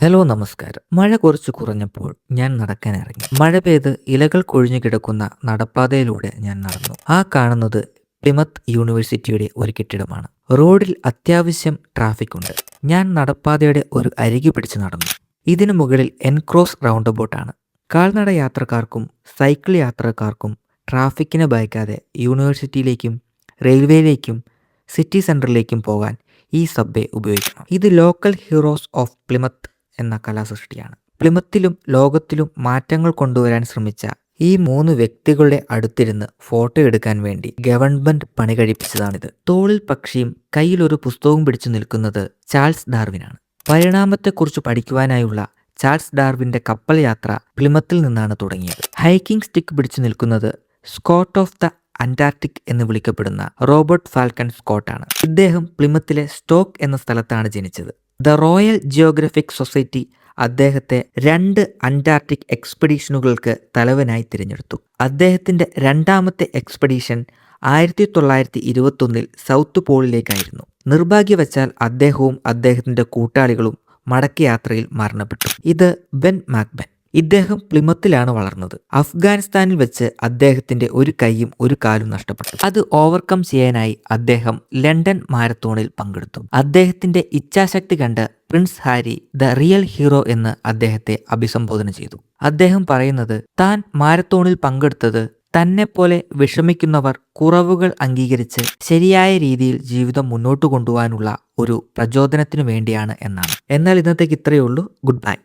Hello നമസ്കാരം. മഴ കുറച്ച് കുറഞ്ഞപ്പോൾ ഞാൻ നടക്കാൻ ഇറങ്ങി. മഴ പെയ്ത് ഇലകൾ കൊഴിഞ്ഞു കിടക്കുന്ന നടപ്പാതയിലൂടെ ഞാൻ നടന്നു. ആ കാണുന്നത് പ്ലിമത്ത് യൂണിവേഴ്സിറ്റിയുടെ ഒരു കെട്ടിടമാണ്. റോഡിൽ അത്യാവശ്യം ട്രാഫിക് ഉണ്ട്. ഞാൻ നടപ്പാതയുടെ ഒരു അരികു പിടിച്ച് നടന്നു. ഇതിനു മുകളിൽ എൻക്രോസ് റൗണ്ട് ആണ്. കാൽനട യാത്രക്കാർക്കും സൈക്കിൾ യാത്രക്കാർക്കും ട്രാഫിക്കിനെ ഭയക്കാതെ യൂണിവേഴ്സിറ്റിയിലേക്കും റെയിൽവേയിലേക്കും സിറ്റി സെൻറ്ററിലേക്കും പോകാൻ ഈ സബ്വേ ഉപയോഗിക്കണം. ഇത് ലോക്കൽ ഹീറോസ് ഓഫ് പ്ലിമത്ത് എന്ന കലാസൃഷ്ടിയാണ്. പ്ലിമത്തിലും ലോകത്തിലും മാറ്റങ്ങൾ കൊണ്ടുവരാൻ ശ്രമിച്ച ഈ 3 വ്യക്തികളുടെ അടുത്തിരുന്ന് ഫോട്ടോ എടുക്കാൻ വേണ്ടി ഗവൺമെന്റ് പണി കഴിപ്പിച്ചതാണിത്. തോളിൽ പക്ഷിയും കയ്യിലൊരു പുസ്തകവും പിടിച്ചു നിൽക്കുന്നത് ചാൾസ് ഡാർവിനാണ്. പരിണാമത്തെക്കുറിച്ച് പഠിക്കുവാനായുള്ള ചാൾസ് ഡാർവിന്റെ കപ്പൽ യാത്ര പ്ലിമത്തിൽ നിന്നാണ് തുടങ്ങിയത്. ഹൈക്കിംഗ് സ്റ്റിക്ക് പിടിച്ചു നിൽക്കുന്നത് സ്കോട്ട് ഓഫ് ദ അന്റാർട്ടിക് എന്ന് വിളിക്കപ്പെടുന്ന റോബർട്ട് ഫാൽക്കൺ സ്കോട്ടാണ്. ഇദ്ദേഹം പ്ലിമത്തിലെ സ്റ്റോക്ക് എന്ന സ്ഥലത്താണ് ജനിച്ചത്. ദ റോയൽ ജിയോഗ്രഫിക് സൊസൈറ്റി അദ്ദേഹത്തെ 2 അന്റാർട്ടിക് എക്സ്പെഡീഷനുകൾക്ക് തലവനായി തിരഞ്ഞെടുത്തു. അദ്ദേഹത്തിന്റെ രണ്ടാമത്തെ എക്സ്പെഡീഷൻ 1921 സൗത്ത് പോളിലേക്കായിരുന്നു. നിർഭാഗ്യവശാൽ അദ്ദേഹവും അദ്ദേഹത്തിന്റെ കൂട്ടാളികളും മടക്കയാത്രയിൽ മരണപ്പെട്ടു. ഇത് ബെൻ മാക്ബെൻ. ഇദ്ദേഹം പ്ലിമത്തിലാണ് വളർന്നത്. അഫ്ഗാനിസ്ഥാനിൽ വെച്ച് അദ്ദേഹത്തിന്റെ ഒരു കൈയും ഒരു കാലും നഷ്ടപ്പെട്ടു. അത് ഓവർകം ചെയ്യാനായി അദ്ദേഹം ലണ്ടൻ മാരത്തോണിൽ പങ്കെടുത്തു. അദ്ദേഹത്തിന്റെ ഇച്ഛാശക്തി കണ്ട് Prince Harry the real hero എന്ന് അദ്ദേഹത്തെ അഭിസംബോധന ചെയ്തു. അദ്ദേഹം പറയുന്നത്, താൻ മാരത്തോണിൽ പങ്കെടുത്തത് തന്നെപ്പോലെ വിഷമിക്കുന്നവർ കുറവുകൾ അംഗീകരിച്ച് ശരിയായ രീതിയിൽ ജീവിതം മുന്നോട്ട് കൊണ്ടുപോകാനുള്ള ഒരു പ്രചോദനത്തിനു വേണ്ടിയാണ് എന്നാണ്. എന്നാൽ ഇന്നത്തേക്ക് ഇത്രയേ ഉള്ളൂ. Good bye.